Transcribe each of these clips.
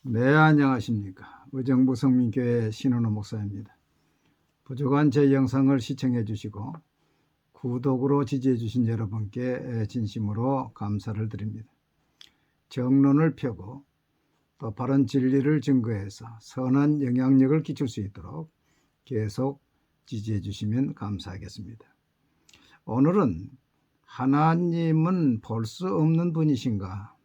네, 안녕하십니까. 의정부 성민교회 신원호 목사입니다. 부족한 제 영상을 시청해 주시고 구독으로 지지해 주신 여러분께 진심으로 감사를 드립니다. 정론을 펴고 또 바른 진리를 증거해서 선한 영향력을 끼칠 수 있도록 계속 지지해 주시면 감사하겠습니다. 오늘은 하나님은 볼 수 없는 분이신가?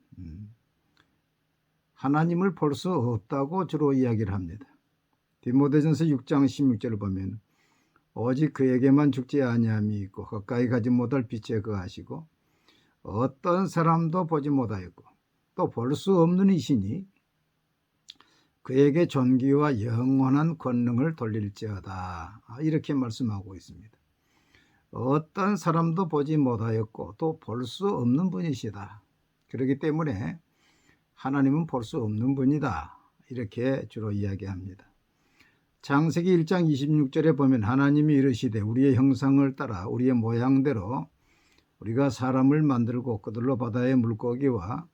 하나님을 볼 수 없다고 주로 이야기를 합니다. 디모데전서 6장 16절을 보면 오직 그에게만 죽지 아니함이 있고 가까이 가지 못할 빛에 거하시고 어떤 사람도 보지 못하였고 또 볼 수 없는 이시니 그에게 존귀와 영원한 권능을 돌릴지어다. 이렇게 말씀하고 있습니다. 어떤 사람도 보지 못하였고 또 볼 수 없는 분이시다. 그렇기 때문에 하나님은 볼 수 없는 분이다. 이렇게 주로 이야기합니다. 창세기 1장 26절에 보면 하나님이 이르시되 우리의 형상을 따라 우리의 모양대로 우리가 사람을 만들고 그들로 바다의 물고기와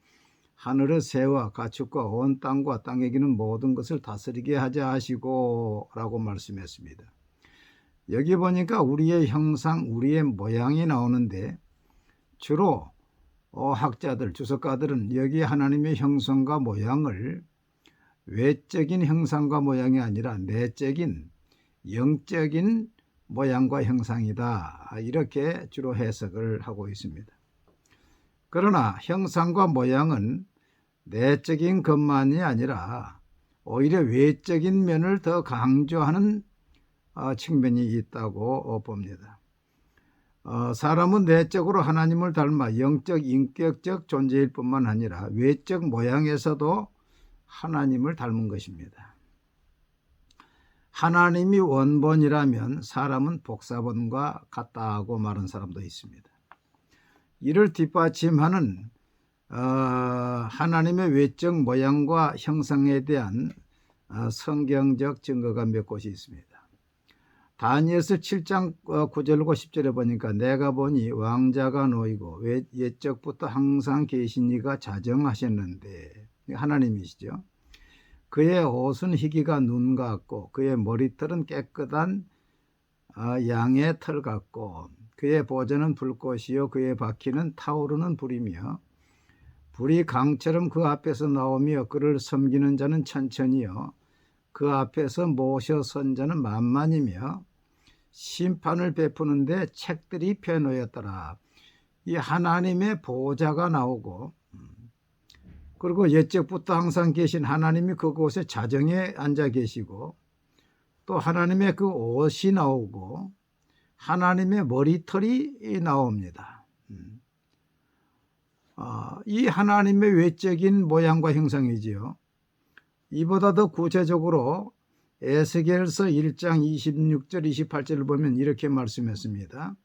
하늘의 새와 가축과 온 땅과 땅에 기는 모든 것을 다스리게 하자 하시고 라고 말씀했습니다. 여기 보니까 우리의 형상, 우리의 모양이 나오는데 주로 학자들, 주석가들은 여기 하나님의 형상과 모양을 외적인 형상과 모양이 아니라 내적인 영적인 모양과 형상이다. 이렇게 주로 해석을 하고 있습니다. 그러나 형상과 모양은 내적인 것만이 아니라 오히려 외적인 면을 더 강조하는 측면이 있다고 봅니다. 사람은 내적으로 하나님을 닮아 영적, 인격적 존재일 뿐만 아니라 외적 모양에서도 하나님을 닮은 것입니다. 하나님이 원본이라면 사람은 복사본과 같다고 말하는 사람도 있습니다. 이를 뒷받침하는 하나님의 외적 모양과 형상에 대한 성경적 증거가 몇 곳이 있습니다. 다니엘서 7장 9절과 10절에 보니까 내가 보니 왕자가 놓이고 옛적부터 항상 계신 이가 자정하셨는데 하나님이시죠. 그의 옷은 희기가 눈 같고 그의 머리털은 깨끗한 양의 털 같고 그의 보좌는 불꽃이요 그의 바퀴는 타오르는 불이며 불이 강처럼 그 앞에서 나오며 그를 섬기는 자는 천천히요 그 앞에서 모셔 선 자는 만만이며 심판을 베푸는데 책들이 펴놓였더라. 이 하나님의 보좌가 나오고 그리고 옛적부터 항상 계신 하나님이 그곳에 자정에 앉아 계시고 또 하나님의 그 옷이 나오고 하나님의 머리털이 나옵니다. 이 하나님의 외적인 모양과 형상이지요. 이보다 더 구체적으로 에스겔서 1장 26절 28절을 보면 이렇게 말씀했습니다.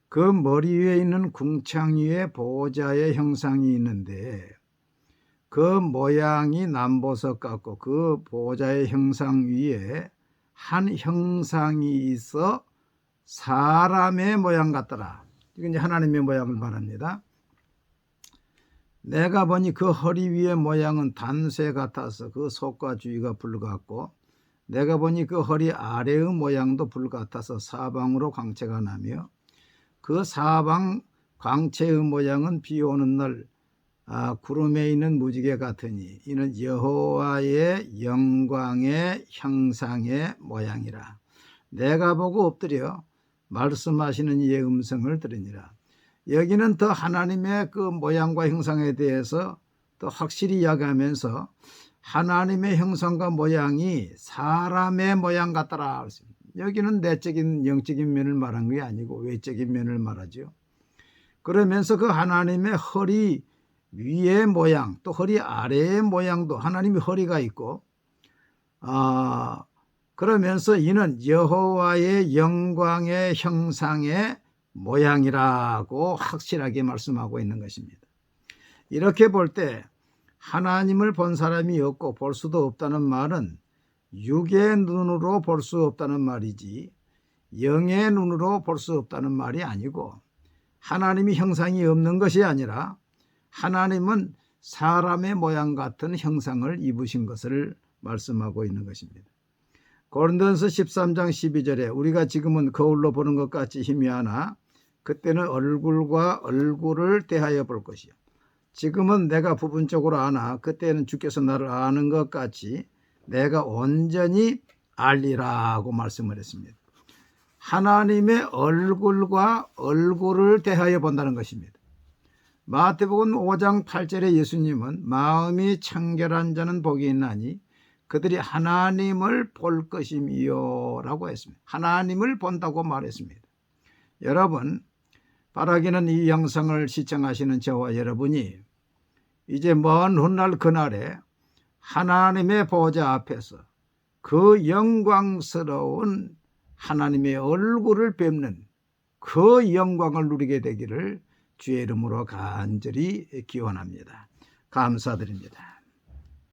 그 머리 위에 있는 궁창 위에 보호자의 형상이 있는데 그 모양이 남보석 같고 그 보호자의 형상 위에 한 형상이 있어 사람의 모양 같더라. 이건 이제 하나님의 모양을 말합니다. 내가 보니 그 허리 위의 모양은 단쇠 같아서 그 속과 주위가 불 같고 내가 보니 그 허리 아래의 모양도 불 같아서 사방으로 광채가 나며 그 사방 광채의 모양은 비 오는 날 구름에 있는 무지개 같으니 이는 여호와의 영광의 형상의 모양이라. 내가 보고 엎드려 말씀하시는 이의 음성을 들으니라. 여기는 더 하나님의 그 모양과 형상에 대해서 더 확실히 이야기하면서 하나님의 형상과 모양이 사람의 모양 같더라. 여기는 내적인 영적인 면을 말한 게 아니고 외적인 면을 말하죠. 그러면서 그 하나님의 허리 위의 모양 또 허리 아래의 모양도 하나님의 허리가 있고 그러면서 이는 여호와의 영광의 형상의 모양이라고 확실하게 말씀하고 있는 것입니다. 이렇게 볼 때 하나님을 본 사람이 없고 볼 수도 없다는 말은 육의 눈으로 볼 수 없다는 말이지 영의 눈으로 볼 수 없다는 말이 아니고 하나님이 형상이 없는 것이 아니라 하나님은 사람의 모양 같은 형상을 입으신 것을 말씀하고 있는 것입니다. 고린도전서 13장 12절에 우리가 지금은 거울로 보는 것 같이 희미하나 그때는 얼굴과 얼굴을 대하여 볼 것이요. 지금은 내가 부분적으로 아나 그때는 주께서 나를 아는 것 같이 내가 온전히 알리라고 말씀을 했습니다. 하나님의 얼굴과 얼굴을 대하여 본다는 것입니다. 마태복음 5장 8절에 예수님은 마음이 청결한 자는 복이 있나니 그들이 하나님을 볼 것임이요 라고 했습니다. 하나님을 본다고 말했습니다. 여러분, 바라기는 이 영상을 시청하시는 저와 여러분이 이제 먼 훗날 그날에 하나님의 보좌 앞에서 그 영광스러운 하나님의 얼굴을 뵙는 그 영광을 누리게 되기를 주의 이름으로 간절히 기원합니다. 감사드립니다.